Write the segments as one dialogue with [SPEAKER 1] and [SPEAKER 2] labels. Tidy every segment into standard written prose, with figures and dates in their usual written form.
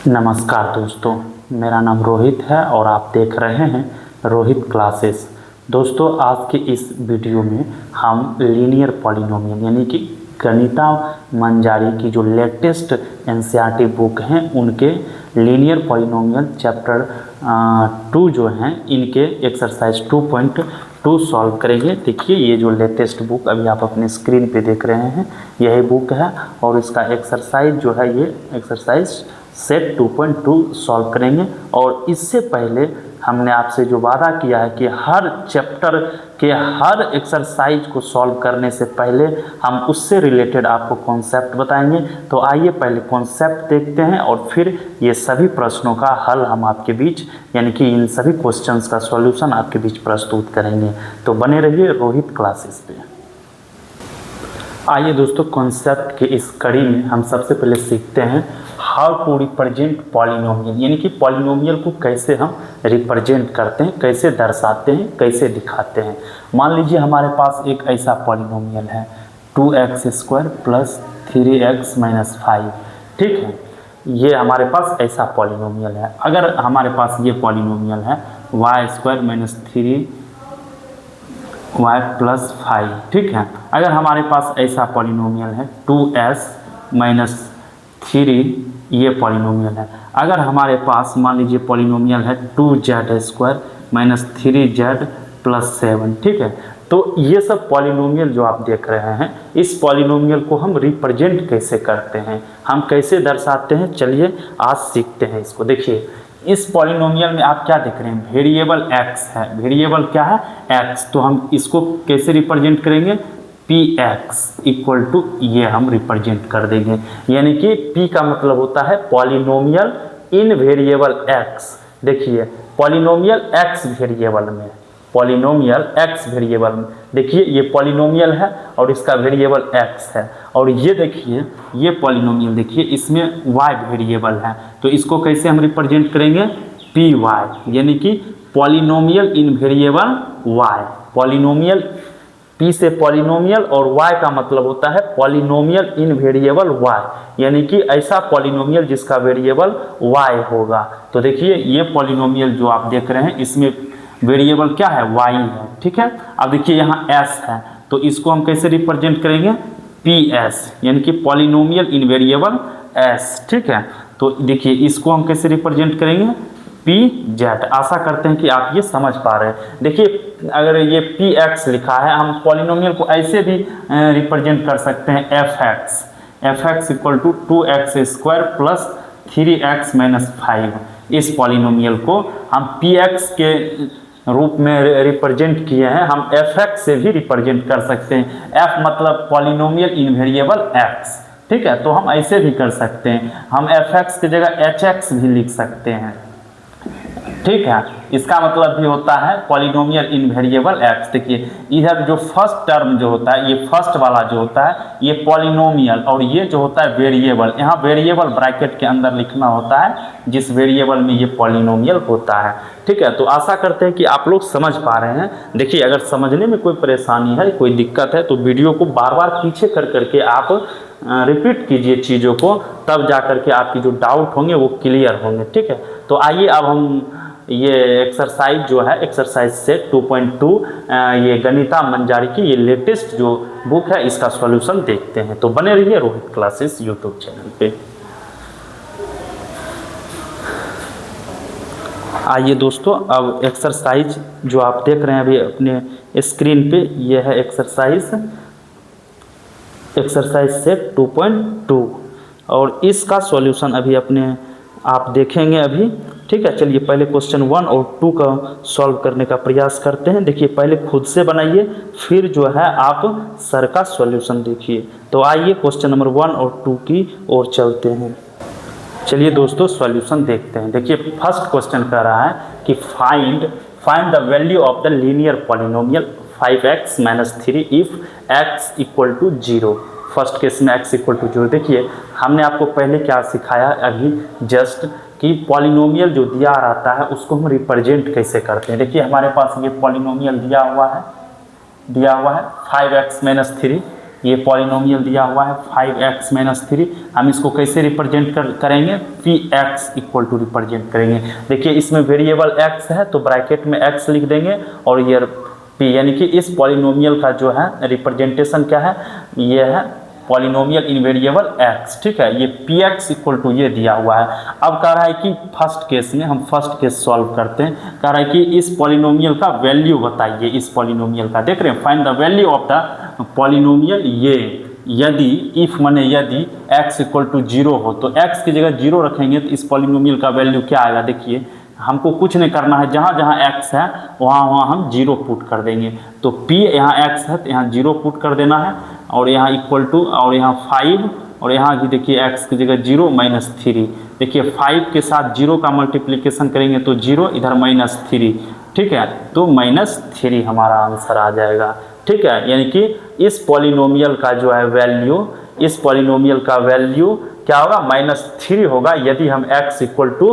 [SPEAKER 1] नमस्कार दोस्तों, मेरा नाम रोहित है और आप देख रहे हैं रोहित क्लासेस। दोस्तों, आज के इस वीडियो में हम लीनियर पॉलिनोमियल यानी कि गणिता मंजारी की जो लेटेस्ट एनसीईआरटी बुक हैं उनके लीनियर पॉलिनोमियल चैप्टर 2 जो हैं इनके एक्सरसाइज 2.2 सॉल्व करेंगे। देखिए, ये जो लेटेस्ट बुक अभी आप अपने स्क्रीन पे देख रहे हैं यही बुक है और इसका एक्सरसाइज जो है ये एक्सरसाइज सेट 2.2 सॉल्व करेंगे। और इससे पहले हमने आपसे जो वादा किया है कि हर चैप्टर के हर एक्सरसाइज को सॉल्व करने से पहले हम उससे रिलेटेड आपको कॉन्सेप्ट बताएंगे। तो आइए पहले कॉन्सेप्ट देखते हैं और फिर ये सभी प्रश्नों का हल हम आपके बीच यानी कि इन सभी क्वेश्चंस का सॉल्यूशन आपके बीच प्रस्तुत करेंगे। तो बने रहिए रोहित क्लासेस पे। आइए दोस्तों, कॉन्सेप्ट के इस कड़ी में हम सबसे पहले सीखते हैं हाउ टू रिप्रेजेंट पॉलिनोमियल, यानी कि पॉलिनोमियल को कैसे हम रिप्रेजेंट करते हैं, कैसे दर्शाते हैं, कैसे दिखाते हैं। मान लीजिए हमारे पास एक ऐसा पॉलिनोमियल है 2x² प्लस 3x माइनस 5, ठीक है। ये हमारे पास ऐसा पॉलिनोमियल है। अगर हमारे पास ये पॉलिनोमियल है y² माइनस 3y प्लस 5, ठीक है। अगर हमारे पास ऐसा पॉलिनोमियल है 2s माइनस 3, ये पॉलिनोमियल है। अगर हमारे पास मान लीजिए पॉलिनोमियल है 2z² माइनस 3z प्लस 7, ठीक है। तो ये सब पॉलिनोमियल जो आप देख रहे हैं, इस पॉलिनोमियल को हम रिप्रेजेंट कैसे करते हैं, हम कैसे दर्शाते हैं, चलिए आज सीखते हैं इसको। देखिए, इस पॉलिनोमियल में आप क्या देख रहे हैं, वेरिएबल x है। वेरिएबल क्या है? x। तो हम इसको कैसे रिप्रेजेंट करेंगे? px इक्वल टू ये हम रिप्रेजेंट कर देंगे, यानी कि p का मतलब होता है पॉलिनोमियल इन वेरिएबल x। देखिए, पॉलिनोमियल x वेरिएबल में, पॉलिनोमियल x वेरिएबल में, देखिए ये पॉलिनोमियल है और इसका वेरिएबल x है। और ये देखिए, ये पॉलिनोमियल देखिए इसमें y वेरिएबल है। तो इसको कैसे हम रिप्रेजेंट करेंगे? py, यानी कि पॉलिनोमियल इन वेरिएबल y। पॉलिनोमियल p से पॉलिनोमियल और y का मतलब होता है पॉलिनोमियल इन वेरिएबल y, यानी कि ऐसा पॉलिनोमियल जिसका वेरिएबल y होगा। तो देखिए, ये पॉलिनोमियल जो आप देख रहे हैं इसमें वेरिएबल क्या है? y है, ठीक है। अब देखिए यहाँ s है, तो इसको हम कैसे रिप्रेजेंट करेंगे? ps, यानी कि पॉलिनोमियल इन वेरिएबल s, ठीक है। तो देखिए इसको हम कैसे रिप्रेजेंट करेंगे? pz। आशा करते हैं कि आप ये समझ पा रहे हैं। देखिए, अगर ये px लिखा है, हम पॉलिनोमियल को ऐसे भी रिप्रेजेंट कर सकते हैं fx equal to 2x² plus 3x minus 5। इस पॉलिनोमियल को हम px के रूप में रिप्रेजेंट किए हैं, हम fx से भी रिप्रेजेंट कर सकते हैं। f मतलब पॉलिनोमियल इन वेरिएबल x, ठीक है। तो हम ऐसे भी कर सकते हैं, हम fx की जगह hx भी लिख सकते हैं, ठीक है। इसका मतलब भी होता है पॉलिनोमियल इन वेरिएबल x। देखिए, इधर जो फर्स्ट टर्म जो होता है, ये फर्स्ट वाला जो होता है ये पॉलिनोमियल, और ये जो होता है वेरिएबल। यहाँ वेरिएबल ब्रैकेट के अंदर लिखना होता है जिस वेरिएबल में ये पॉलिनोमियल होता है, ठीक है। तो आशा करते हैं कि आप लोग समझ पा रहे हैं। देखिए, अगर समझने में कोई परेशानी है, कोई दिक्कत है, तो वीडियो को बार बार पीछे कर करके आप रिपीट कीजिए चीज़ों को, तब जा करके आपकी जो डाउट होंगे वो क्लियर होंगे, ठीक है। तो आइए अब हम ये एक्सरसाइज जो है एक्सरसाइज सेट 2.2 ये गणिता मंजारी की ये लेटेस्ट जो बुक है इसका सॉल्यूशन देखते हैं। तो बने रहिए रोहित क्लासेस यूट्यूब चैनल पे। आइए दोस्तों, अब एक्सरसाइज जो आप देख रहे हैं अभी अपने स्क्रीन पे, ये है एक्सरसाइज सेट 2.2 और इसका सॉल्यूशन अभी अपने आप देखेंगे अभी, ठीक है। चलिए पहले क्वेश्चन 1 और 2 का सॉल्व करने का प्रयास करते हैं। देखिए, पहले खुद से बनाइए, फिर जो है आप सर का सॉल्यूशन देखिए। तो आइए क्वेश्चन नंबर 1 और 2 की ओर चलते हैं। चलिए दोस्तों, सॉल्यूशन देखते हैं। देखिए, फर्स्ट क्वेश्चन कह रहा है कि find the value of the linear polynomial 5x minus 3 if x equal to 0। First case में x इक्वल टू 0। देखिए, हमने आपको पहले क्या सिखाया अभी जस्ट कि पॉलिनोमियल जो दिया रहता है उसको हम रिप्रेजेंट कैसे करते हैं। देखिए, हमारे पास ये पॉलिनोमियल दिया हुआ है 5x माइनस 3, ये पॉलिनोमियल दिया हुआ है 5x माइनस 3। हम इसको कैसे रिप्रेजेंट करेंगे, P X equal to represent करेंगे। देखिए इसमें वेरिएबल x है तो ब्रैकेट में x लिख देंगे और ये p, यानी कि इस पॉलिनोमियल का जो है रिप्रेजेंटेशन क्या है, ये है पॉलिनोमियल इन वेरिएबल x। ठीक है, ये पी एक्स इक्वल टू ये दिया हुआ है। अब कह रहा है कि फर्स्ट केस में, हम फर्स्ट केस सॉल्व करते हैं। कह रहा है कि इस पॉलिनोमियल का वैल्यू बताइए, इस पॉलिनोमियल का देख रहे हैं, find the value of the polynomial. ये यदि इफ माने यदि x इक्वल टू 0 हो तो x की जगह 0 रखेंगे तो इस पॉलिनोमियल का वैल्यू क्या आएगा। देखिए हमको कुछ नहीं करना है, जहाँ जहाँ x है वहाँ हम 0 पुट कर देंगे। तो p यहाँ x है तो यहाँ 0 पुट कर देना है और यहाँ इक्वल टू और यहाँ 5 और यहाँ भी देखिए x की जगह 0 माइनस 3। देखिए 5 के साथ 0 का मल्टीप्लिकेशन करेंगे तो 0, इधर माइनस 3। ठीक है, तो -3 हमारा आंसर आ जाएगा। ठीक है, यानी कि इस पॉलिनोमियल का जो है वैल्यू, इस पॉलिनोमियल का वैल्यू क्या होगा, -3 होगा यदि हम x इक्वल टू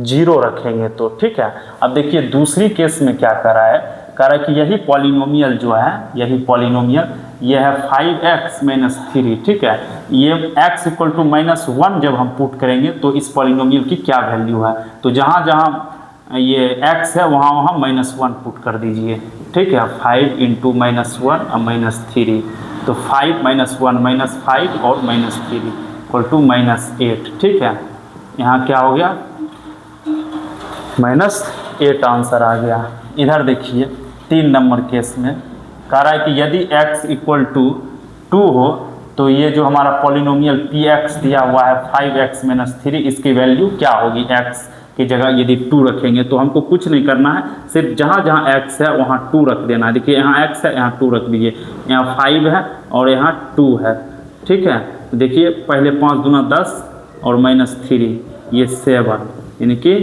[SPEAKER 1] 0 रखेंगे तो। ठीक है, अब देखिए दूसरी केस में क्या कर रहा है, कह रहा है कि यही पॉलिनोमियल जो है, यही पॉलिनोमियल ये है 5x माइनस 3। ठीक है, ये x इक्वल टू -1 जब हम पुट करेंगे तो इस पॉलिनोमियल की क्या वैल्यू है, तो जहाँ जहाँ ये x है वहाँ वहाँ -1 पुट कर दीजिए। ठीक है, 5 इंटू -1 और -3, तो 5 -1 -5 और -3 इक्वल टू -8। ठीक है, यहाँ क्या हो गया, -8 आंसर आ गया। इधर देखिए 3 नंबर केस में कह रहा है कि यदि x इक्वल टू 2 हो तो ये जो हमारा पॉलिनोमियल पी एक्स दिया हुआ है 5x माइनस 3, इसकी वैल्यू क्या होगी। x की जगह यदि 2 रखेंगे तो हमको कुछ नहीं करना है, सिर्फ जहाँ जहाँ x है वहाँ 2 रख देना है। देखिए यहाँ x है, यहाँ 2 रख दीजिए, यहाँ 5 है और यहाँ 2 है। ठीक है, देखिए पहले 5 दूना 10 और -3 ये 7, यानी कि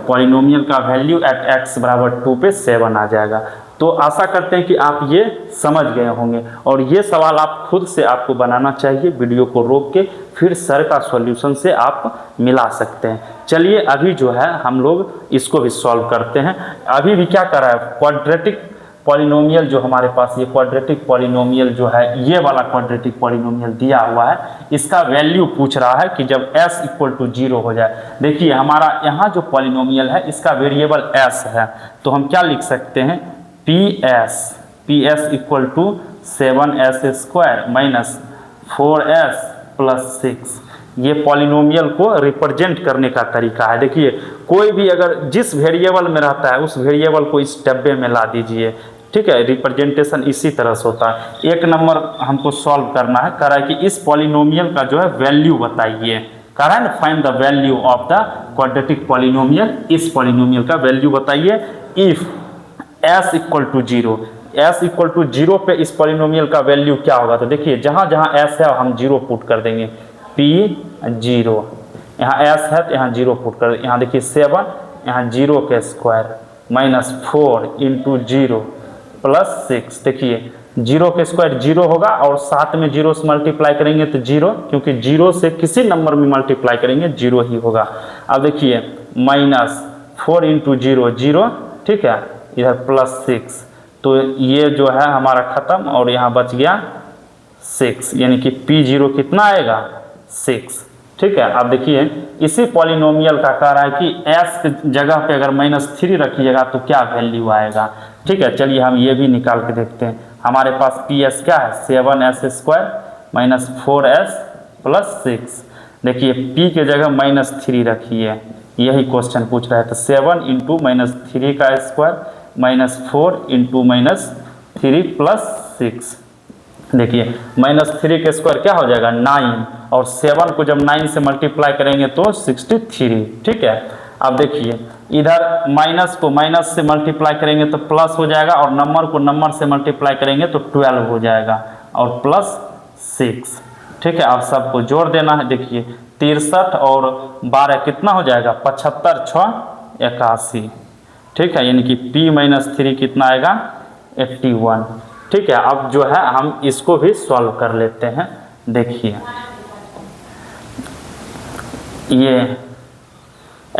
[SPEAKER 1] पॉलिनोमियल का वैल्यू एट x बराबर 2 पे 7 आ जाएगा। तो आशा करते हैं कि आप ये समझ गए होंगे और ये सवाल आप खुद से आपको बनाना चाहिए, वीडियो को रोक के फिर सर का सॉल्यूशन से आप मिला सकते हैं। चलिए अभी जो है हम लोग इसको भी सॉल्व करते हैं। अभी भी क्या कर रहा है, क्वाड्रेटिक पॉलिनोमियल जो हमारे पास, ये क्वाड्रेटिक पॉलिनोमियल जो है, ये वाला क्वाड्रेटिक पॉलिनोमियल दिया हुआ है, इसका वैल्यू पूछ रहा है कि जब s इक्वल टू 0 हो जाए। देखिए हमारा यहाँ जो पॉलिनोमियल है इसका वेरिएबल s है, तो हम क्या लिख सकते हैं, ps equal to 7s² minus 4s plus 6। ये पॉलिनोमियल को रिप्रेजेंट करने का तरीका है। देखिए कोई भी अगर जिस वेरिएबल में रहता है उस वेरिएबल को इस डब्बे में ला दीजिए। ठीक है, रिप्रेजेंटेशन इसी तरह से होता है। एक नंबर हमको सॉल्व करना है, कह रहा है कि इस पॉलिनोमियल का जो है वैल्यू बताइए, कह रहा है ना, find the value of the quadratic polynomial. इस पॉलिनोमियल का वैल्यू बताइए if s equal to 0, s equal to 0 पे इस पॉलिनोमियल का वैल्यू क्या होगा। तो देखिए जहाँ जहाँ s है हम 0 पुट कर देंगे, p 0, यहाँ s है तो यहाँ 0 पुट कर, यहाँ देखिए 7, यहाँ 0 के स्क्वायर माइनस 4 इंटू 0 प्लस 6। देखिए 0 के स्क्वायर 0 होगा और साथ में 0 से मल्टीप्लाई करेंगे तो 0, क्योंकि 0 से किसी नंबर में मल्टीप्लाई करेंगे 0 ही होगा। अब देखिए -4 इंटू 0 0, ठीक है, इधर +6, तो ये जो है हमारा ख़त्म और यहाँ बच गया 6, यानी कि p0 कितना आएगा, 6। ठीक है, अब देखिए इसी पॉलिनोमियल का कह रहा है कि s की जगह पे अगर -3 रखिएगा तो क्या वैल्यू आएगा। ठीक है, चलिए हम ये भी निकाल के देखते हैं। हमारे पास ps क्या है, 7s² माइनस 4s प्लस 6। देखिए p के जगह -3 रखिए, यही क्वेश्चन पूछ रहा है। तो 7 इंटू -3 का स्क्वायर माइनस 4 इंटू -3 प्लस 6। देखिए -3 के स्क्वायर क्या हो जाएगा, 9, और 7 को जब 9 से मल्टीप्लाई करेंगे तो 63। ठीक है, अब देखिए इधर माइनस को माइनस से मल्टीप्लाई करेंगे तो प्लस हो जाएगा और नंबर को नंबर से मल्टीप्लाई करेंगे तो 12 हो जाएगा और प्लस 6। ठीक है, अब सबको जोड़ देना है। देखिए 63 और 12 कितना हो जाएगा, 75 6 81। ठीक है, यानी कि p-3 कितना आएगा, 81। ठीक है, अब जो है हम इसको भी सॉल्व कर लेते हैं। देखिए ये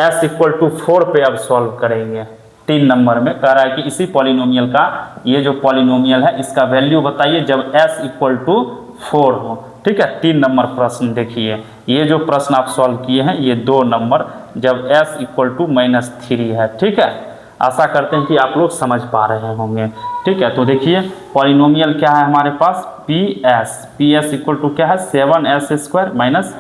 [SPEAKER 1] s इक्वल टू 4 पे अब सॉल्व करेंगे। 3 नंबर में कह रहा है कि इसी पॉलिनोमियल का, ये जो पॉलिनोमियल है इसका वैल्यू बताइए जब s इक्वल टू 4 हो। ठीक है, 3 नंबर प्रश्न देखिए, ये जो प्रश्न आप सॉल्व किए हैं ये 2 नंबर जब s इक्वल टू -3 है। ठीक है, आशा करते हैं कि आप लोग समझ पा रहे होंगे। ठीक है, तो देखिए पॉलिनोमियल क्या है हमारे पास, PS इक्वल टू क्या है 7s² माइनस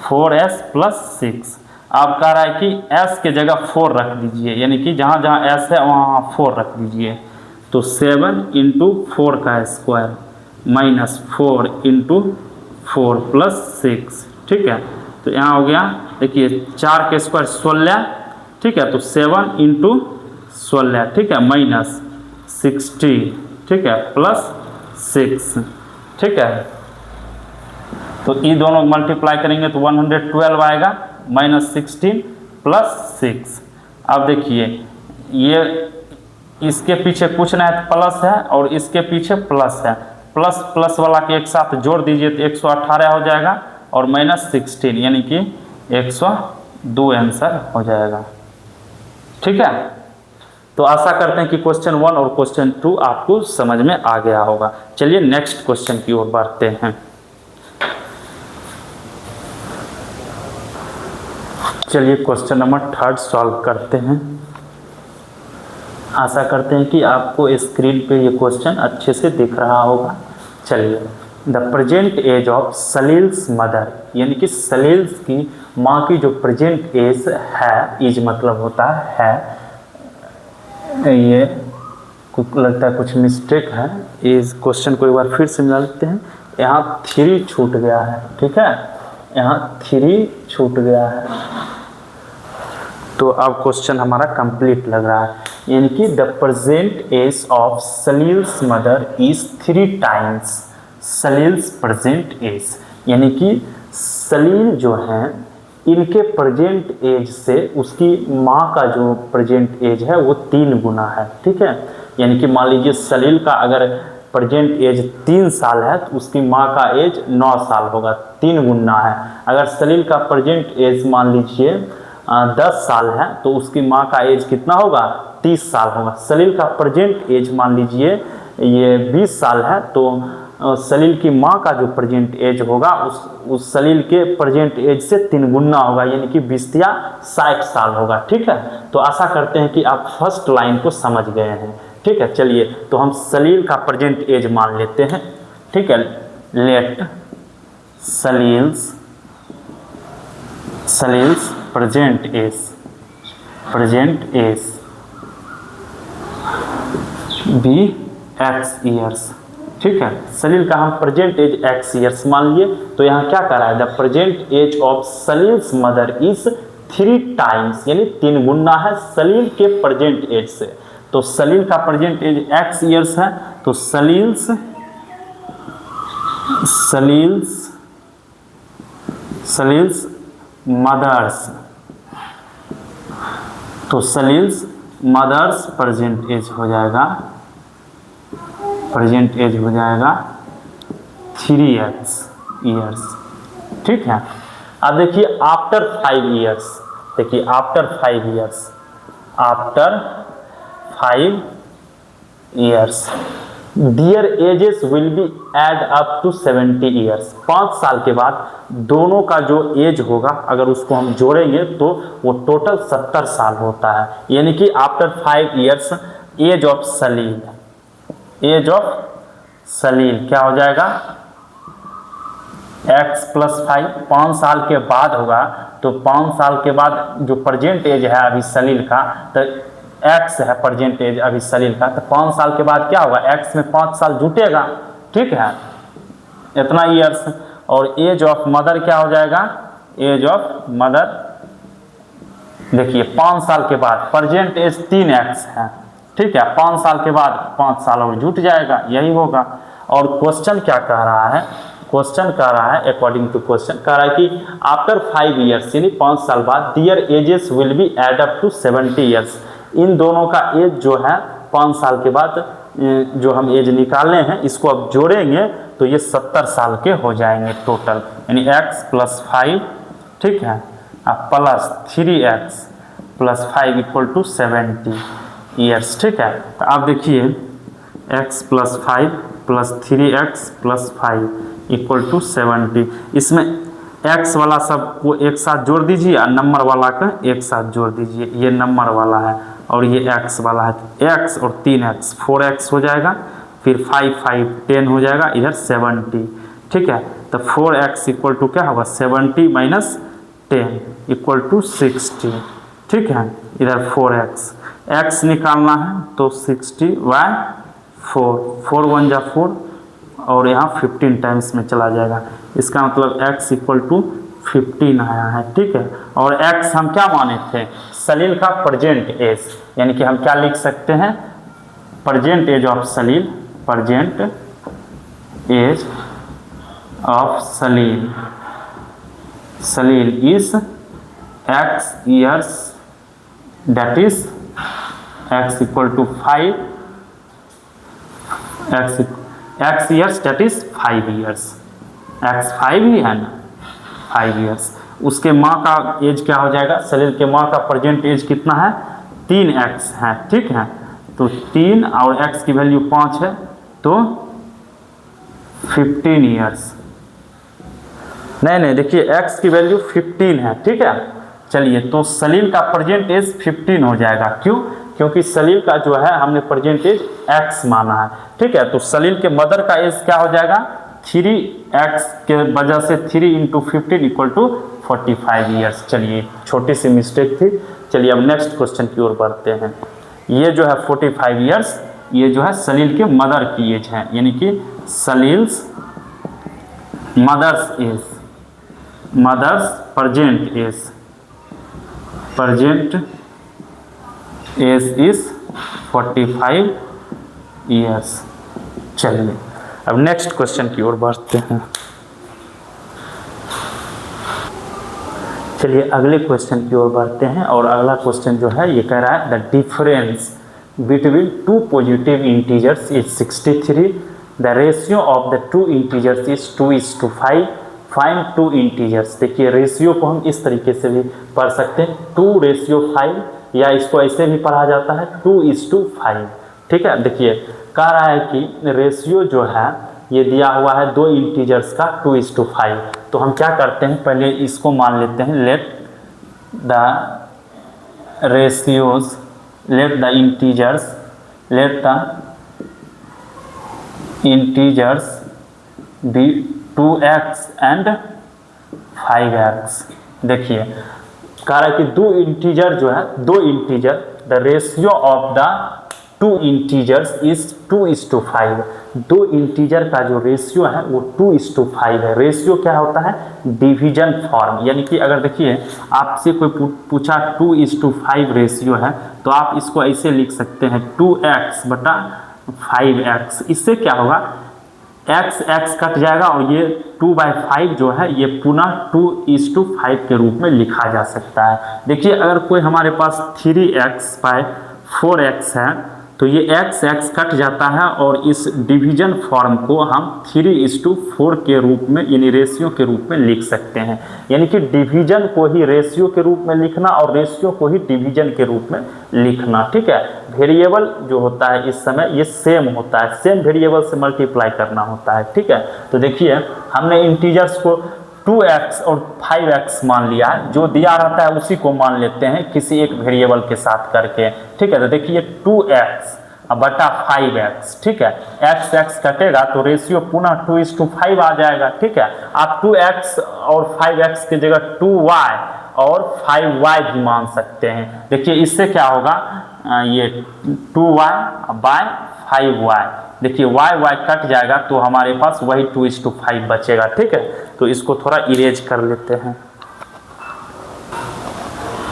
[SPEAKER 1] 4s प्लस 6। आप कह रहा है कि s के जगह 4 रख दीजिए, यानी कि जहाँ जहाँ s है वहाँ 4 रख दीजिए। तो 7 इंटू 4 का स्क्वायर माइनस 4 इंटू 4 प्लस 6। ठीक है, तो यहाँ हो गया देखिए 4 के स्क्वायर 16। ठीक है, तो 7 इंटू 16, ठीक है, माइनस 60, ठीक है, प्लस 6। ठीक है, तो ये दोनों मल्टीप्लाई करेंगे तो 112 आएगा, माइनस 16 प्लस 6। अब देखिए ये इसके पीछे कुछ नहीं है, प्लस है, और इसके पीछे प्लस है, प्लस प्लस वाला के एक साथ जोड़ दीजिए तो 118 हो जाएगा, और माइनस 16 यानी कि 102 आंसर हो जाएगा। ठीक है, तो आशा करते हैं कि क्वेश्चन 1 और क्वेश्चन 2 आपको समझ में आ गया होगा। चलिए नेक्स्ट क्वेश्चन की ओर बढ़ते हैं। चलिए क्वेश्चन नंबर 3 सॉल्व करते हैं। आशा करते हैं कि आपको स्क्रीन पे ये क्वेश्चन अच्छे से दिख रहा होगा। चलिए, the present age of Salil's mother, यानी कि सलील्स की माँ की जो प्रेजेंट एज है, एज मतलब होता है, ये लगता है कुछ मिस्टेक है, इस क्वेश्चन को एक बार फिर से मिला लेते हैं। यहाँ 3 छूट गया है। ठीक है, यहाँ 3 छूट गया है, तो अब क्वेश्चन हमारा कंप्लीट लग रहा है। यानी कि the present age of Salil's mother is 3 times Salil's present age, यानी कि सलील जो हैं इनके प्रेजेंट एज से उसकी माँ का जो प्रेजेंट एज है वो 3 गुना है। ठीक है, यानी कि मान लीजिए सलील का अगर प्रेजेंट एज 3 साल है तो उसकी माँ का एज 9 साल होगा, 3 गुना है। अगर सलील का प्रेजेंट एज मान लीजिए 10 साल है तो उसकी माँ का एज कितना होगा, 30 साल होगा। सलील का प्रेजेंट एज मान लीजिए ये 20 साल है तो सलील की माँ का जो प्रेजेंट एज होगा उस सलील के प्रेजेंट एज से 3 गुना होगा, यानी कि 20 या 60 साल होगा। ठीक है, तो आशा करते हैं कि आप फर्स्ट लाइन को समझ गए हैं। ठीक है, चलिए तो हम सलील का प्रेजेंट एज मान लेते हैं। ठीक है, let Salil's present age be x years. ठीक है, सलील का हम प्रेजेंट एज x ईयर्स मान लिए, तो यहाँ क्या कर रहा है, the present age of Salil's mother is 3 times, यानी 3 गुना है सलील के प्रेजेंट एज से। तो सलील का प्रेजेंट एज x ईयर्स है, तो सलील्स मदर्स, तो सलील्स मदर्स प्रेजेंट एज हो जाएगा 3x ईयर्स। ठीक है, अब देखिए आफ्टर 5 ईयर्स, देखिए after 5 years their ages will be add up to 70 years. 5 साल के बाद दोनों का जो एज होगा अगर उसको हम जोड़ेंगे तो वो टोटल 70 साल होता है। यानी कि आफ्टर 5 ईयर्स एज ऑफ सलील क्या हो जाएगा, x + 5। 5 साल के बाद होगा तो 5 साल के बाद जो प्रेजेंट एज है अभी सलील का, तो x है प्रेजेंट एज अभी सलील का, तो 5 साल के बाद क्या होगा, x में 5 साल जुटेगा। ठीक है, इतना ईयर्स। और एज ऑफ मदर क्या हो जाएगा, एज ऑफ मदर देखिए 5 साल के बाद प्रेजेंट एज 3x है। ठीक है, 5 साल के बाद 5 साल और जुट जाएगा, यही होगा। और क्वेश्चन क्या कह रहा है, क्वेश्चन कह रहा है अकॉर्डिंग टू क्वेश्चन कह रहा है कि आफ्टर 5 ईयर्स यानी 5 साल बाद their ages will be add up to 70 years. इन दोनों का एज जो है 5 साल के बाद जो हम एज निकालने हैं इसको अब जोड़ेंगे तो ये 70 साल के हो जाएंगे टोटल, यानी x + 5, ठीक है, प्लस 3x + 5 = 70, ईयर्स। ठीक है, तो आप देखिए x + 5 + 3x + 5 = 70। इसमें x वाला सब को एक साथ जोड़ दीजिए और नंबर वाला का एक साथ जोड़ दीजिए। ये नंबर वाला है और ये x वाला है, तो x और 3x 4x हो जाएगा, फिर 5 5 10 हो जाएगा, इधर 70। ठीक है, तो 4x = क्या होगा 70 - 10 = 60। ठीक है, इधर 4x x निकालना है तो 60/4, 4 × 1 = 4 और यहाँ 15 टाइम्स में चला जाएगा। इसका मतलब x = 15 आया है। ठीक है, और x हम क्या माने थे, सलील का प्रेजेंट एज, यानी कि हम क्या लिख सकते हैं, present age of Salil, present age of Salil, Salil is x years, that is x = 5, x years that is 5 years, x 5 ही है ना, 5 years। उसके माँ का एज क्या हो जाएगा, सलील के माँ का प्रेजेंट एज कितना है 3x है। ठीक है, तो 3 और x की वैल्यू 5 है तो 15 ईयर्स। नहीं देखिए x की वैल्यू 15 है। ठीक है, चलिए तो सलील का प्रेजेंट एज 15 हो जाएगा। क्यों, क्योंकि सलील का जो है हमने प्रेजेंट एज x माना है। ठीक है, तो सलील के मदर का एज क्या हो जाएगा 3x के वजह से 3 × 15 = 45 ईयर्स। चलिए छोटी सी मिस्टेक थी। चलिए अब नेक्स्ट क्वेश्चन की ओर बढ़ते हैं। ये जो है 45 ईयर्स, ये जो है सलील के मदर की एज है, यानी कि Salil's mother's age, mother's present age, present age is 45 years. चलिए अब नेक्स्ट क्वेश्चन की ओर बढ़ते हैं। चलिए अगले क्वेश्चन की ओर बढ़ते हैं और अगला क्वेश्चन जो है ये कह रहा है the difference between two positive integers is 63, the ratio of the two integers is 2:5, find two integers. देखिए रेशियो को हम इस तरीके से भी पढ़ सकते हैं 2:5, या इसको ऐसे भी पढ़ा जाता है 2:5। ठीक है, देखिए कह रहा है कि रेशियो जो है ये दिया हुआ है दो इंटीजर्स का 2:5। तो हम क्या करते हैं, पहले इसको मान लेते हैं, let the ratios, let the integers be 2x and 5x। देखिए कह रहा है कि दो इंटीजर जो है, दो integer, the ratio of the two integers is 2:5। दो इंटीजर का जो रेशियो है वो 2:5 है। रेशियो क्या होता है, डिवीजन फॉर्म, यानी कि अगर देखिए आपसे कोई पूछा 2:5 रेशियो है तो आप इसको ऐसे लिख सकते हैं 2x/5x। इससे क्या होगा, x कट जाएगा और ये 2/5 जो है ये पुनः 2:5 के रूप में लिखा जा सकता है। देखिए अगर कोई हमारे पास 3x/4x है तो ये x कट जाता है और इस डिवीजन फॉर्म को हम 3:4 के रूप में, यानी रेशियो के रूप में लिख सकते हैं। यानी कि डिवीजन को ही रेशियो के रूप में लिखना और रेशियो को ही डिवीजन के रूप में लिखना। ठीक है, वेरिएबल जो होता है इस समय ये सेम होता है, सेम वेरिएबल से मल्टीप्लाई करना होता है। ठीक है, तो देखिए हमने इंटीजर्स को 2x और 5x मान लिया, जो दिया रहता है उसी को मान लेते हैं किसी एक वेरिएबल के साथ करके। ठीक है, तो देखिए 2x/5x। ठीक है, x कटेगा तो रेशियो पुनः 2:5 आ जाएगा। ठीक है, आप 2x और 5x की जगह 2y और 5y भी मान सकते हैं। देखिए इससे क्या होगा, ये 2y/5y, देखिए y कट जाएगा तो हमारे पास वही 2:5 बचेगा। ठीक है, तो इसको थोड़ा इरेज कर लेते हैं।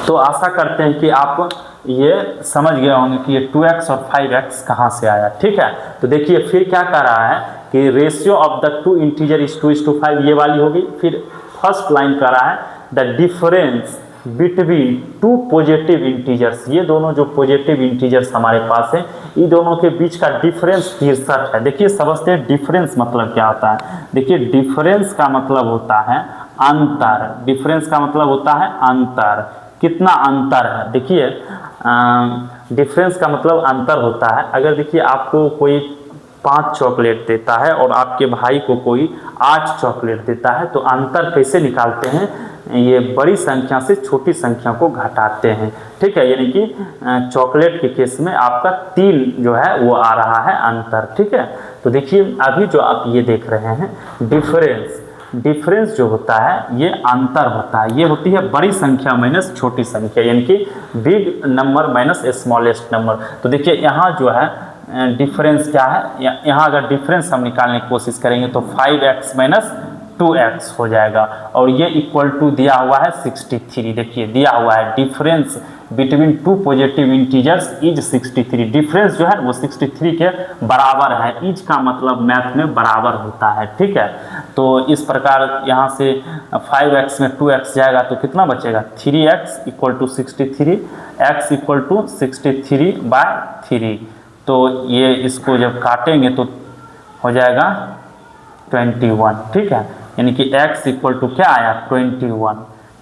[SPEAKER 1] तो आशा करते हैं कि आप ये समझ गए होंगे कि ये 2x और 5x कहाँ से आया। ठीक है, तो देखिए फिर क्या कर रहा है कि ratio of the to integer is 2:5, ये वाली होगी। फिर फर्स्ट लाइन कर रहा है the difference between two positive integers. ये दोनों जो पॉजिटिव इंटीजर्स हमारे पास है, इन दोनों के बीच का डिफरेंस 63 है। देखिए समझते हैं डिफरेंस मतलब क्या होता है। देखिए डिफरेंस का मतलब होता है अंतर, डिफरेंस का मतलब होता है अंतर, कितना अंतर है। देखिए डिफरेंस का मतलब अंतर होता है। अगर देखिए आपको कोई 5 चॉकलेट देता है और आपके भाई को कोई 8 चॉकलेट देता है, तो अंतर कैसे निकालते हैं, ये बड़ी संख्या से छोटी संख्या को घटाते हैं, ठीक है। यानी कि चॉकलेट के केस में आपका 3 जो है वो आ रहा है अंतर, ठीक है। तो देखिए अभी जो आप ये देख रहे हैं डिफरेंस जो होता है ये अंतर होता है, ये होती है बड़ी संख्या माइनस छोटी संख्या, यानी कि big number minus smallest number. तो देखिए यहाँ जो है डिफरेंस क्या है, यहाँ अगर डिफरेंस हम निकालने की कोशिश करेंगे तो 5x माइनस 2x हो जाएगा, और ये इक्वल टू दिया हुआ है 63। देखिए दिया हुआ है difference between 2 positive integers is 63। Difference जो है वो 63 के बराबर है। इज का मतलब मैथ में बराबर होता है, ठीक है। तो इस प्रकार यहाँ से 5x में 2x जाएगा तो कितना बचेगा, 3x equal to 63, x equal to 63/3। तो ये इसको जब काटेंगे तो हो जाएगा 21, ठीक है। यानी कि x इक्वल टू क्या आया, 21,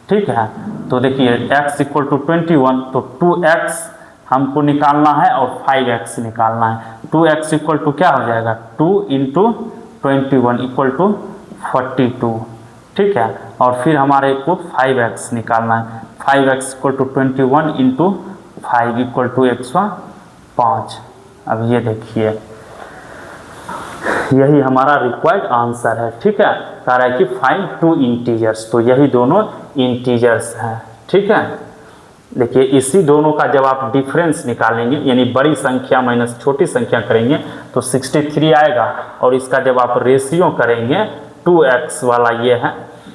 [SPEAKER 1] ठीक है। तो देखिए x इक्वल टू 21, तो 2x हमको निकालना है और 5x निकालना है। 2x इक्वल टू क्या हो जाएगा, 2 इंटू 21 इक्वल टू 42, ठीक है। और फिर हमारे को 5x निकालना है। 5x equal to 21 into 5 equal to 105। अब ये देखिए यही हमारा रिक्वायर्ड आंसर है, ठीक है। कह रहा है कि फाइंड 2 इंटीजर्स, तो यही दोनों इंटीजर्स हैं, ठीक है। देखिए इसी दोनों का जब आप डिफरेंस निकालेंगे यानी बड़ी संख्या माइनस छोटी संख्या करेंगे तो 63 आएगा, और इसका जब आप रेशियो करेंगे 2x वाला ये है,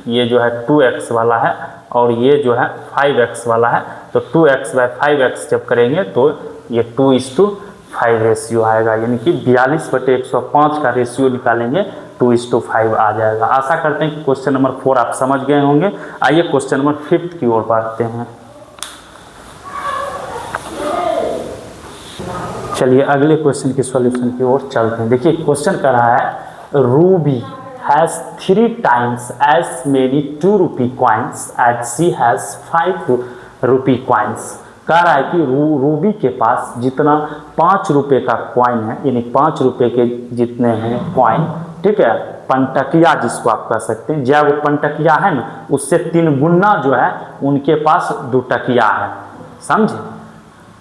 [SPEAKER 1] ये जो है 2x वाला है, और ये जो है 5x वाला है, तो 2x/5x जब करेंगे तो ये 2:5 रेशियो आएगा, यानी कि 42/105 का रेशियो निकालेंगे 2:5 आ जाएगा। आशा करते हैं कि क्वेश्चन नंबर 4 आप समझ गए होंगे। आइए क्वेश्चन नंबर 5 की ओर बढ़ते हैं। चलिए अगले क्वेश्चन की सॉल्यूशन की ओर चलते हैं। देखिए क्वेश्चन कर रहा है Ruby has 3 times as many 2 rupee coins as she has 5 rupee coins। कह रहा है कि रूबी के पास जितना 5 रुपये का कॉइन है, यानी 5 रुपये के जितने हैं कॉइन, ठीक है, पंटकिया जिसको आप कह सकते हैं, जब वो पंटकिया है ना उससे 3 गुना जो है उनके पास 2 टकिया है, समझे।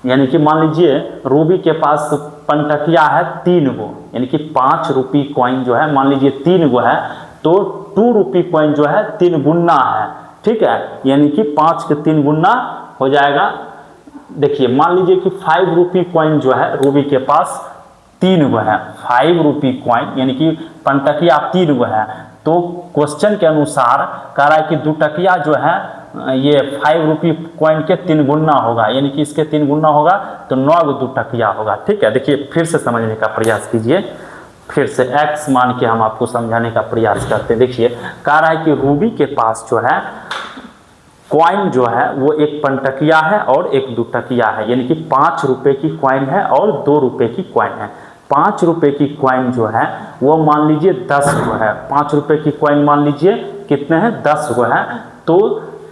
[SPEAKER 1] यानी कि मान लीजिए रूबी के पास पंटकिया है 3 गो, यानी कि 5 रुपये कॉइन जो है मान लीजिए 3 गो है, तो 2 रुपये कॉइन जो है 3 गुना है, ठीक है। यानी कि 5 के 3 गुना हो जाएगा। देखिए मान लीजिए कि 5 रुपये कॉइन जो है रूबी के पास 3 गो है, 5 रुपये कॉइन यानी कि पंटकिया 3 गो है, तो क्वेश्चन के अनुसार कह रहा है कि 2 टकिया जो है ये 5 रुपये कॉइन के 3 गुना होगा, यानी कि इसके 3 गुना होगा तो 9 गो 2 टकिया होगा, ठीक है। देखिए फिर से समझने का प्रयास कीजिए, फिर से x मान के हम आपको समझाने का प्रयास करते हैं। देखिए कह रहा है कि रूबी के पास जो है कॉइन जो है वो एक पंटकिया है और एक 2 टकिया है, यानी कि 5 रुपये की कॉइन है और 2 रुपये की कॉइन है। 5 रुपये की कॉइन जो है वो मान लीजिए 10 गो है, 5 रुपये की कॉइन मान लीजिए कितने हैं, 10 गो है, तो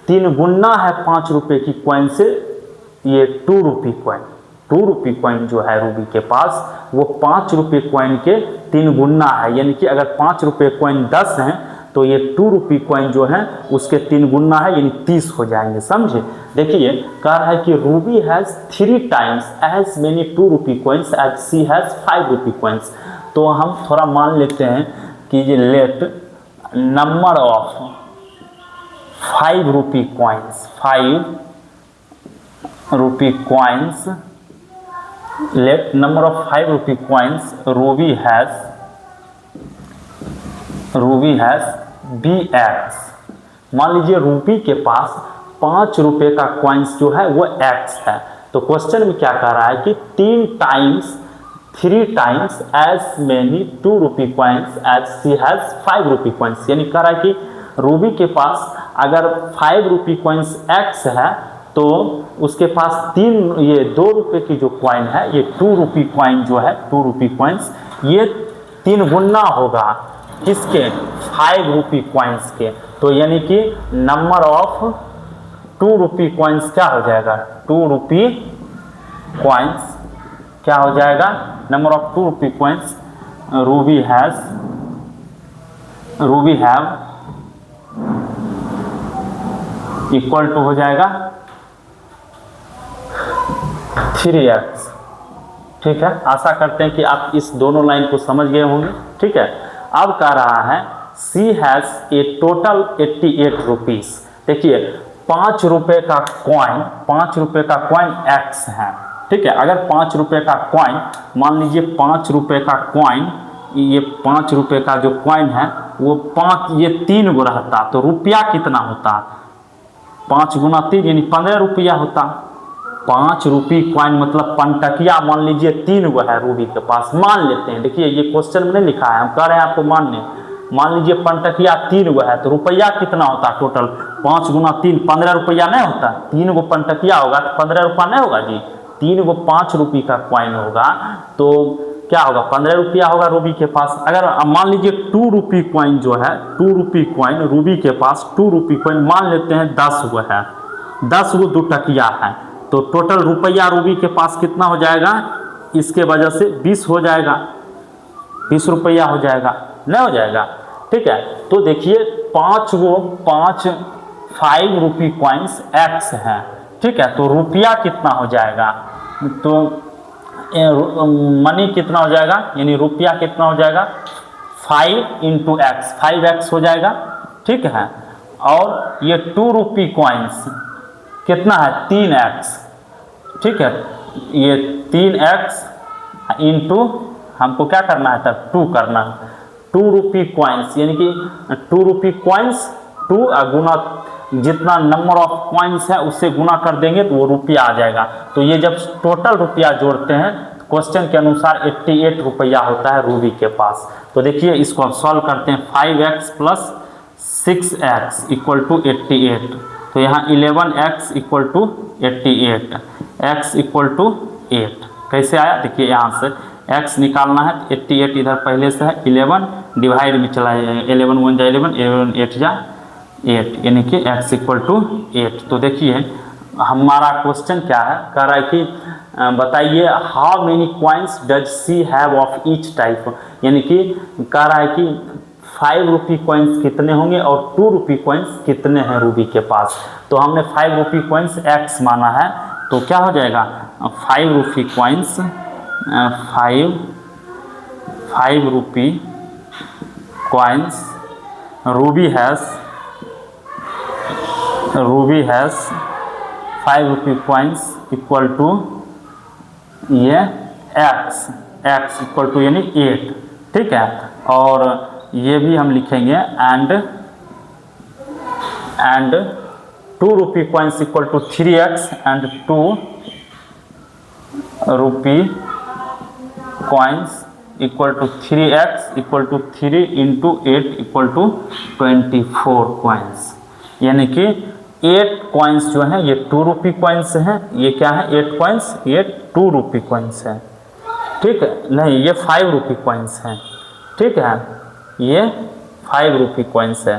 [SPEAKER 1] 3 गुना है 5 रुपये की कॉइन से ये 2 रुपये कॉइन। 2 रुपये कॉइन जो है रूबी के पास वो 5 रुपये कॉइन के 3 गुना है, यानी कि अगर 5 रुपये कॉइन 10 हैं तो ये 2 रुपये कॉइन जो है उसके 3 गुना है, यानी 30 हो जाएंगे, समझे। देखिए कह रहा है कि Ruby has 3 times as many 2 रुपये कॉइन्स as she has 5 रुपये कॉइन्स। तो हम थोड़ा मान लेते हैं कि ये लेट नंबर ऑफ 5 रुपये कॉइन्स, 5 रुपये कॉइन्स, लेट नंबर ऑफ 5 रुपये कॉइन्स रूबी हैज़ bx। मान लीजिए रूबी के पास 5 रुपये का कॉइन्स जो है वो x है, तो क्वेश्चन में क्या कह रहा है कि 3 times as many 2 रुपये कॉइन्स as she has 5 रुपये कॉइन्स, यानी कह रहा है कि रूबी के पास अगर 5 रुपये कॉइन्स x है तो उसके पास 2 रुपये की जो कॉइन है ये 2 रुपये कॉइन जो है 2 रुपये कॉइन्स ये 3 गुना होगा किसके, 5 रुपये कॉइन्स के। तो यानी कि नंबर ऑफ 2 रुपये कॉइन्स क्या हो जाएगा, 2 रुपये कॉइन्स क्या हो जाएगा, number of 2 rupee coins ruby have equal to हो जाएगा 3x। ठीक है, आशा करते हैं कि आप इस दोनों लाइन को समझ गए होंगे। ठीक है, अब कह रहा है सी हैज़ ए टोटल 88 रुपीज़। देखिए 5 रुपये का कॉइन, 5 रुपये का कॉइन x है। ठीक है, अगर 5 रुपये का कॉइन, मान लीजिए 5 रुपये का कॉइन, ये 5 रुपये का जो कॉइन है वो 5, ये 3 गो रहता तो रुपया कितना होता, 5 गुना 3 यानी 15 रुपया होता। 5 रुपये कॉइन मतलब पंटकिया मान लीजिए 3 गो है रूबी के पास, मान लेते हैं। देखिए ये क्वेश्चन में नहीं लिखा है, हम कह रहे हैं आपको मानने। मान लीजिए पंटकिया 3 गो है तो रुपया कितना होता टोटल, 5 गुना 3 15 रुपया नहीं होता। 3 गो पंटकिया होगा तो 15 रुपया नहीं होगा जी। 3 गो 5 रुपये का कॉइन होगा तो क्या होगा, 15 रुपया होगा रूबी के पास। अगर मान लीजिए 2 रुपये कॉइन जो है, 2 रुपये कॉइन रूबी के पास, 2 रुपये कॉइन मान लेते हैं 10 गो है, 10 गो 2 टकिया है, तो टोटल रुपया रूबी के पास कितना हो जाएगा, इसके वजह से 20 हो जाएगा, 20 रुपया हो जाएगा, नहीं हो जाएगा। ठीक है, तो देखिए 5 रुपये कॉइन्स x है। ठीक है, तो रुपया कितना हो जाएगा, तो मनी कितना हो जाएगा, यानी रुपया कितना हो जाएगा 5 × x, 5x हो जाएगा। ठीक है, और ये 2 रुपये कॉइन्स कितना है 3x। ठीक है, ये 3x इंटू हमको क्या करना है तब 2 करना है, 2 रुपये कॉइन्स यानी कि 2 रुपये कॉइन्स 2 गुना जितना नंबर ऑफ कॉइन्स है उससे गुना कर देंगे तो वो रुपया आ जाएगा। तो ये जब टोटल रुपया जोड़ते हैं क्वेश्चन के अनुसार 88 रुपया होता है रूबी के पास। तो देखिए इसको अब सॉल्व करते हैं, 5x + 6x = 88। तो यहाँ 11x = 88, x = 8 कैसे आया, देखिए यहाँ से x निकालना है, 88 इधर पहले से है, 11 डिवाइड में चला जाएगा, 11 1 जा 11, 11 8 जा 8, यानी कि x = 8। तो देखिए हमारा क्वेश्चन क्या है, कह रहा है कि बताइए how many coins does she have of each type, यानी कि कह रहा है कि 5 रुपये कॉइन्स कितने होंगे और 2 रुपये कॉइन्स कितने हैं रूबी के पास। तो हमने 5 रुपये कॉइन्स x माना है, तो क्या हो जाएगा 5 रुपये कॉइन्स 5 रुपये कॉइन्स रूबी हैज़ 5 रुपये कॉइन्स इक्वल टू ये x इक्वल टू यानी 8। ठीक है, और ये भी हम लिखेंगे एंड 2 रुपये coins equal to 3x and 2 रुपये coins equal to 3x equal to 3 × 8 = 24 coins, यानी कि 8 कॉइन्स जो हैं ये 2 रुपये कॉइन्स हैं। ये क्या है 8 कॉइन्स, ये 2 रुपये कॉइन्स हैं। ठीक है, नहीं ये 5 रुपये कॉइन्स हैं। ठीक है, ये 5 रुपये कॉइन्स है,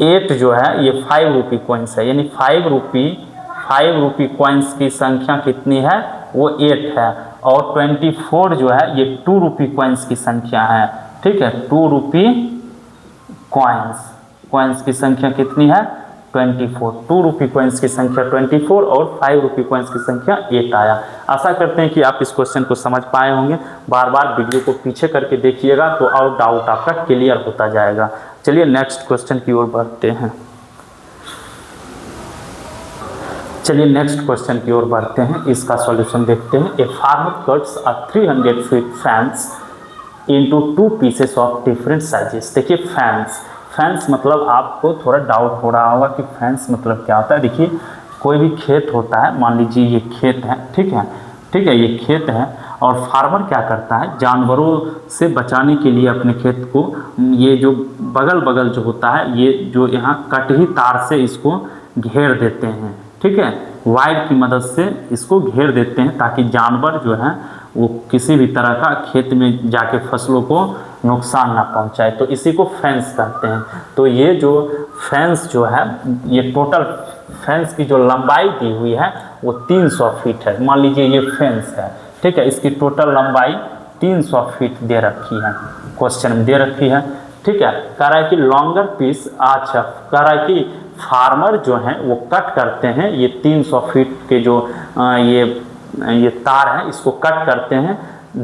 [SPEAKER 1] 8 जो है ये 5 रुपये कॉइन्स है, यानी 5 रुपये कॉइन्स की संख्या कितनी है वो 8 है, और 24 जो है ये 2 रुपये कॉइन्स की संख्या है। ठीक है, 2 रुपये कॉइन्स की संख्या कितनी है 24, 2 रुपये कॉइन्स की संख्या 24 और 5 रुपये कॉइन्स की संख्या 8 आया। आशा करते हैं कि आप इस क्वेश्चन को समझ पाए होंगे। बार बार वीडियो को पीछे करके देखिएगा तो और डाउट आपका क्लियर होता जाएगा। चलिए नेक्स्ट क्वेश्चन की ओर बढ़ते हैं। इसका सॉल्यूशन देखते हैं। A farmer cuts 300 feet fans into 2 pieces of different sizes. देखिए फैंस मतलब आपको थोड़ा डाउट हो रहा होगा कि फैंस मतलब क्या होता है। देखिए कोई भी खेत होता है, मान लीजिए ये खेत है, ठीक है ये खेत है, और फार्मर क्या करता है जानवरों से बचाने के लिए अपने खेत को ये जो बगल जो होता है ये जो यहाँ कटही तार से इसको घेर देते हैं। ठीक है, वायर की मदद से इसको घेर देते हैं ताकि जानवर जो है वो किसी भी तरह का खेत में जाके फसलों को नुकसान ना पहुंचाए, तो इसी को फेंस कहते हैं। तो ये जो फेंस जो है ये टोटल फेंस की जो लंबाई दी हुई है वो 300 फीट है। मान लीजिए ये फेंस है, ठीक है, इसकी टोटल लंबाई 300 फीट दे रखी है, क्वेश्चन में दे रखी है, ठीक है। कह रहा है कि लॉन्गर पीस, अच्छा कह रहा है कि फार्मर जो हैं वो कट करते हैं ये 300 फीट के जो ये तार है, इसको कट करते हैं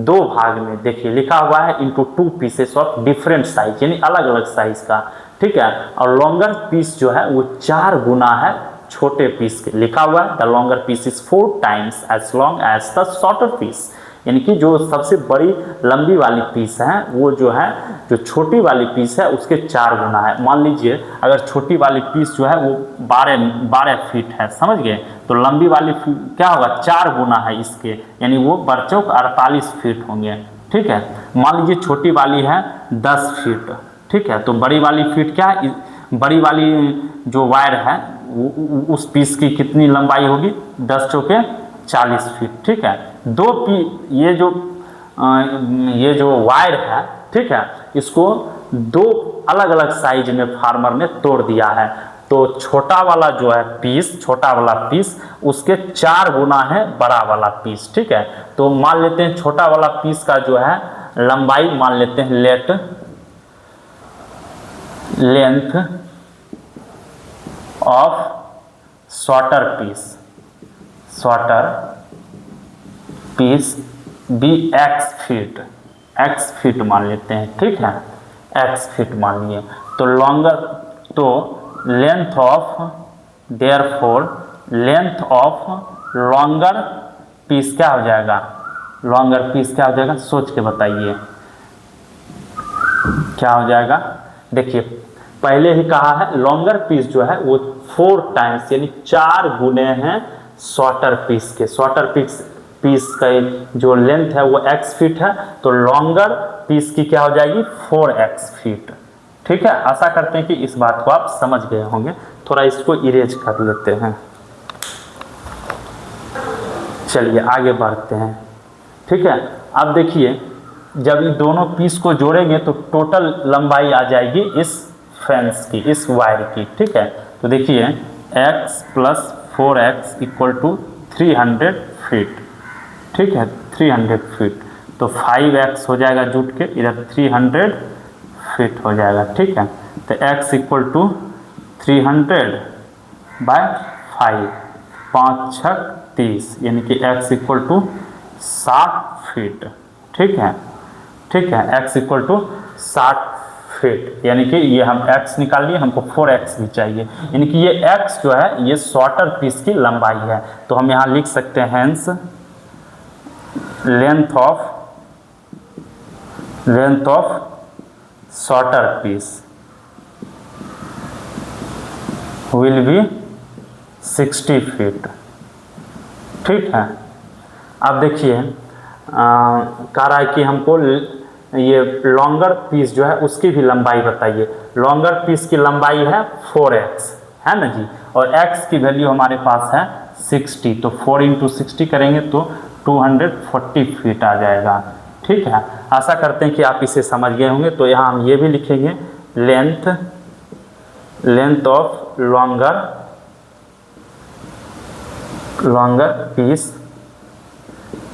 [SPEAKER 1] 2 भाग में। देखिए लिखा हुआ है into 2 pieces of different size, यानी अलग अलग साइज का, ठीक है। और लॉन्गर पीस जो है वो 4 गुना है छोटे पीस के। लिखा हुआ है the longer piece is 4 times as long as the shorter piece, यानी कि जो सबसे बड़ी लंबी वाली पीस है वो जो है, जो छोटी वाली पीस है उसके 4 गुना है। मान लीजिए अगर छोटी वाली पीस जो है वो 12 फीट है, समझ गए, तो लंबी वाली क्या होगा, 4 गुना है इसके, यानी वो बरचौक 48 फीट होंगे, ठीक है। मान लीजिए छोटी वाली है 10 फीट, ठीक है, तो बड़ी वाली फीट क्या है, बड़ी वाली जो वायर है उस पीस की कितनी लंबाई होगी, 10 चौके 40 फीट, ठीक है। ये जो वायर है, ठीक है, इसको 2 अलग अलग साइज में फार्मर ने तोड़ दिया है। तो छोटा वाला जो है पीस, छोटा वाला पीस उसके 4 गुना है बड़ा वाला पीस, ठीक है। तो मान लेते हैं छोटा वाला पीस का जो है लंबाई मान लेते हैं length of shorter piece be x feet मान लेते हैं, ठीक है, x फीट मान लिए। तो लेंथ ऑफ लॉन्गर पीस क्या हो जाएगा, लॉन्गर पीस क्या हो जाएगा, सोच के बताइए क्या हो जाएगा। देखिए पहले ही कहा है लॉन्गर पीस जो है वो 4 टाइम्स यानी 4 गुने हैं शॉर्टर पीस के। शॉर्टर पीस का जो लेंथ है वो x फीट है, तो लॉन्गर पीस की क्या हो जाएगी 4x फीट, ठीक है। आशा करते हैं कि इस बात को आप समझ गए होंगे। थोड़ा इसको इरेज कर लेते हैं, चलिए आगे बढ़ते हैं, ठीक है। अब देखिए जब ये दोनों पीस को जोड़ेंगे तो टोटल लंबाई आ जाएगी इस फेंस की, इस वायर की, ठीक है। तो देखिए x + 4x = 300 फीट, ठीक है, 300 फीट। तो 5x हो जाएगा जुट के, इधर 300 फीट हो जाएगा, ठीक है। तो x = 300 बाय 5, 5 × 6 = 30, यानी कि x = 60 फीट, ठीक है, ठीक है, x = 60 फीट, यानी कि ये हम x निकाल लिए, हमको 4x भी चाहिए, यानी कि ये x जो है ये शॉर्टर पीस की लंबाई है। तो हम यहाँ लिख सकते हैं hence length of shorter piece will be 60 feet, ठीक है। अब देखिए कह रहा है कि हमको ये लॉन्गर पीस जो है उसकी भी लंबाई बताइए। लॉन्गर पीस की लंबाई है 4x, है ना जी, और x की वैल्यू हमारे पास है 60, तो 4 × 60 करेंगे तो 240 फीट आ जाएगा, ठीक है। आशा करते हैं कि आप इसे समझ गए होंगे। तो यहाँ हम ये भी लिखेंगे length of longer piece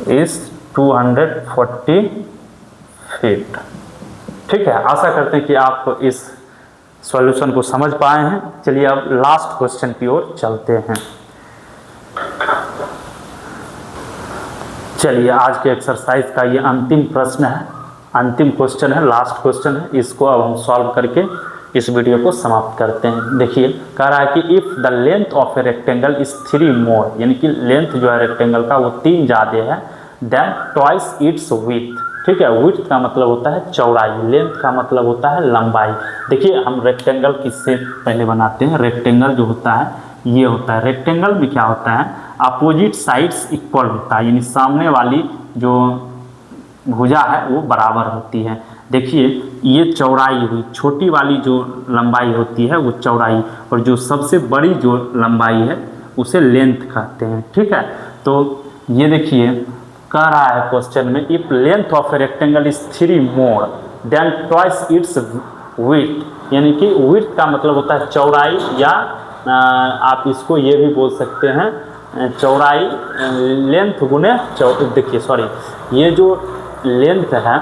[SPEAKER 1] is 240 feet, ठीक है। आशा करते हैं कि आप इस सॉल्यूशन को समझ पाए हैं। चलिए अब लास्ट क्वेश्चन की ओर चलते हैं। चलिए आज के एक्सरसाइज का ये अंतिम प्रश्न है, अंतिम क्वेश्चन है, लास्ट क्वेश्चन है। इसको अब हम सॉल्व करके इस वीडियो को समाप्त करते हैं। देखिए कह रहा है कि if the length of a rectangle is 3 मोर, यानी कि लेंथ जो है रेक्टेंगल का वो 3 ज़्यादा है, देन ट्वाइस इट्स विड्थ, ठीक है। विड्थ का मतलब होता है चौड़ाई, लेंथ का मतलब होता है लंबाई। देखिए हम रेक्टेंगल किससे पहले बनाते हैं, रेक्टेंगल जो होता है ये होता है, रेक्टेंगल में क्या होता है अपोजिट साइड्स इक्वल होता है, यानी सामने वाली जो भुजा है वो बराबर होती है। देखिए ये चौड़ाई हुई, छोटी वाली जो लंबाई होती है वो चौड़ाई, और जो सबसे बड़ी जो लंबाई है उसे लेंथ कहते हैं, ठीक है। तो ये देखिए कह रहा है क्वेश्चन में if length of a rectangle is 3 more than twice its width, यानी कि विड्थ का मतलब होता है चौड़ाई, या आप इसको ये भी बोल सकते हैं चौड़ाई लेंथ गुने देखिए सॉरी, ये जो लेंथ है,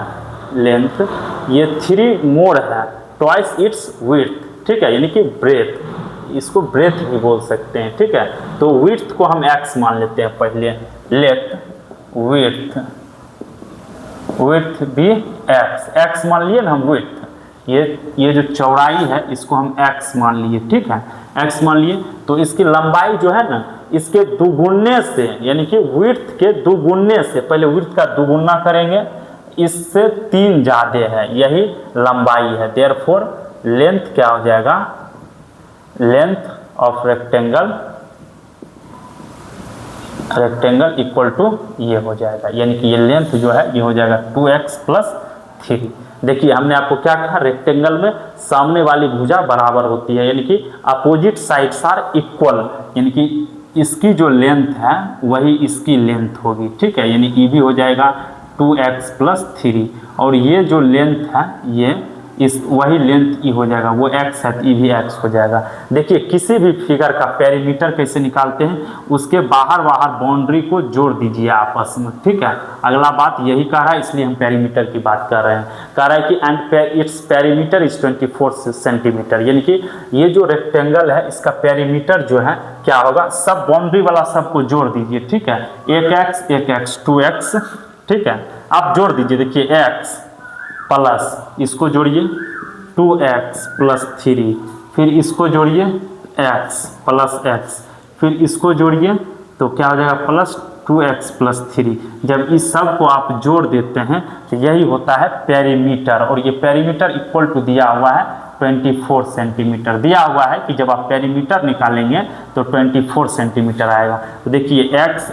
[SPEAKER 1] लेंथ ये 3 मोर है, ट्वाइस इट्स विड्थ, ठीक है, यानी कि ब्रेथ, इसको ब्रेथ भी बोल सकते हैं, ठीक है। तो विड्थ को हम x मान लेते हैं पहले, लेट विड्थ, विड्थ भी x मान लिए ना हम विड्थ, ये जो चौड़ाई है इसको हम x मान लिए, ठीक है, x मान लिए। तो इसकी लंबाई जो है ना, इसके दुगुने से, यानी कि विड्थ के दुगुने से, पहले विड्थ का दुगुना करेंगे, इससे 3 ज़्यादा है, यही लंबाई है। देयरफॉर लेंथ क्या हो जाएगा, length of rectangle equal to ये हो जाएगा, यानी कि ये लेंथ जो है ये हो जाएगा 2x + 3। देखिए हमने आपको क्या कहा, रेक्टेंगल में सामने वाली भुजा बराबर होती है, यानी कि अपोजिट साइड्स आर इक्वल, यानी कि इसकी जो लेंथ है वही इसकी लेंथ होगी, ठीक है, यानी ये भी हो जाएगा 2x + 3, और ये जो लेंथ है ये इस वही लेंथ ई हो जाएगा, वो x है तो ई भी x हो जाएगा। देखिए किसी भी फिगर का पेरीमीटर कैसे निकालते हैं, उसके बाहर बाउंड्री को जोड़ दीजिए आपस में, ठीक है। अगला बात यही कह रहा है, इसलिए हम पेरीमीटर की बात कर रहे हैं। कह रहा है कि and its perimeter is 24 centimetre, यानी कि ये जो रेक्टेंगल है इसका पेरीमीटर जो है क्या होगा, सब बाउंड्री वाला सबको जोड़ दीजिए, ठीक है, 1x 2x, ठीक है, आप जोड़ दीजिए। देखिए x प्लस इसको जोड़िए 2x + 3, फिर इसको जोड़िए x + x, फिर इसको जोड़िए तो क्या हो जाएगा +2x + 3। जब इस सब को आप जोड़ देते हैं तो यही होता है पेरीमीटर, और ये पेरीमीटर इक्वल टू दिया हुआ है 24 सेंटीमीटर, दिया हुआ है कि जब आप पेरीमीटर निकालेंगे तो 24 सेंटीमीटर आएगा। तो देखिए x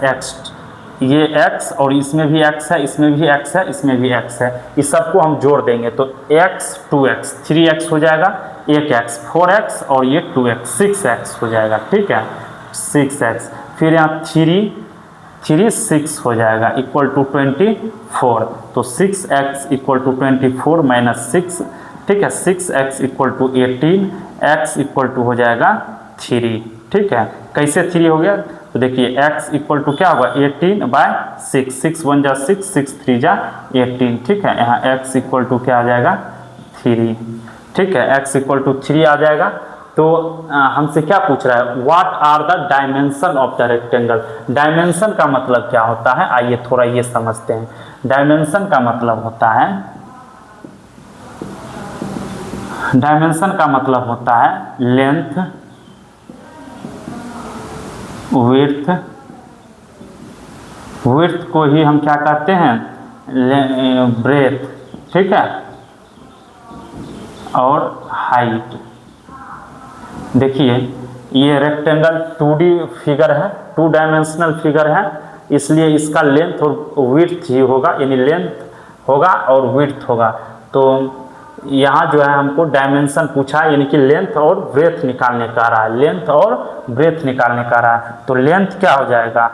[SPEAKER 1] ये x और इसमें भी x है, इसमें भी x है, इसमें भी x है, इस सबको हम जोड़ देंगे तो x 2x 3x हो जाएगा, 1x 4x और ये 2x 6x हो जाएगा, ठीक है, 6x, फिर यहाँ 3 6 हो जाएगा इक्वल टू 24, तो 6x इक्वल टू 24 माइनस 6, ठीक है, 6x equal to 18, x equal to हो जाएगा 3, ठीक है। कैसे 3 हो गया, तो देखिए x इक्वल टू क्या होगा 18/6, 6 1 जा 6, 6 3 जा 18, ठीक है, यहाँ x इक्वल टू क्या आ जाएगा 3, ठीक है, x इक्वल टू 3 आ जाएगा। तो हमसे क्या पूछ रहा है, what are the dimension of the rectangle. Dimension का मतलब क्या होता है, आइए थोड़ा ये समझते हैं। डायमेंशन का मतलब होता है, डायमेंशन का मतलब होता है लेंथ, विड्थ, विड्थ को ही हम क्या कहते हैं, ब्रेथ, ठीक है, और हाइट। देखिए ये रेक्टेंगल 2D फिगर है, 2 डायमेंशनल फिगर है, इसलिए इसका लेंथ और विड्थ ही होगा, यानी लेंथ होगा और विड्थ होगा। तो यहाँ जो है हमको डायमेंशन पूछा है, यानी कि लेंथ और ब्रेथ निकालने का रहा है, लेंथ और ब्रेथ निकालने का रहा है। तो लेंथ क्या हो जाएगा,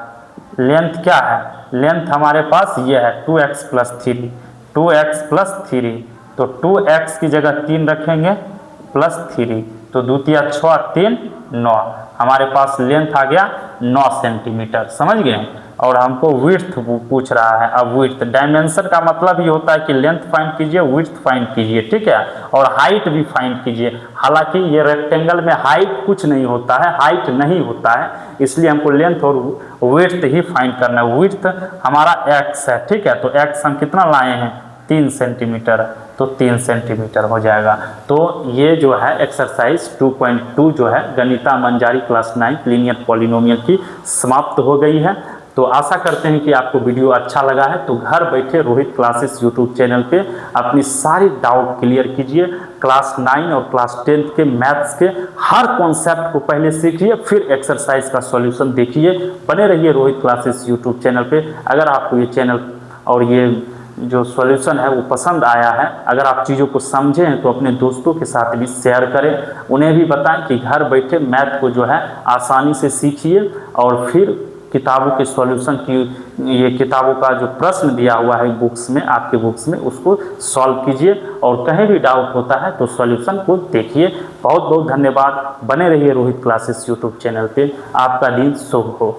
[SPEAKER 1] लेंथ क्या है, लेंथ हमारे पास ये है 2x + 3, 2x + 3, तो 2x की जगह 3 रखेंगे +3, तो 2 × 6 3 9, हमारे पास लेंथ आ गया 9 सेंटीमीटर, समझ गए। और हमको विड्थ पूछ रहा है। अब विड्थ, डायमेंशन का मतलब ये होता है कि लेंथ फाइंड कीजिए, विड्थ फाइंड कीजिए, ठीक है, और हाइट भी फाइंड कीजिए। हालांकि ये रेक्टेंगल में हाइट कुछ नहीं होता है, हाइट नहीं होता है, इसलिए हमको लेंथ और विड्थ ही फाइंड करना है। विड्थ हमारा x है, ठीक है, तो x हम कितना लाए हैं 3 सेंटीमीटर, तो 3 सेंटीमीटर हो जाएगा। तो ये जो है एक्सरसाइज 2.2 जो है गणिता मंजारी क्लास 9 लीनियर पॉलिनोमियल की समाप्त हो गई है। तो आशा करते हैं कि आपको वीडियो अच्छा लगा है। तो घर बैठे रोहित क्लासेस यूट्यूब चैनल पे अपनी सारी डाउट क्लियर कीजिए। क्लास 9 और क्लास 10 के मैथ्स के हर कॉन्सेप्ट को पहले सीखिए, फिर एक्सरसाइज का सॉल्यूशन देखिए। बने रहिए रोहित क्लासेस यूट्यूब चैनल पे। अगर आपको ये चैनल और ये जो सॉल्यूशन है वो पसंद आया है, अगर आप चीज़ों को समझे हैं तो अपने दोस्तों के साथ भी शेयर करें, उन्हें भी बताएं कि घर बैठे मैथ को जो है आसानी से सीखिए और फिर किताबों के सॉल्यूशन की, ये किताबों का जो प्रश्न दिया हुआ है बुक्स में, आपके बुक्स में, उसको सॉल्व कीजिए और कहीं भी डाउट होता है तो सॉल्यूशन को देखिए। बहुत बहुत धन्यवाद। बने रहिए रोहित क्लासेस यूट्यूब चैनल पे। आपका दिन शुभ हो।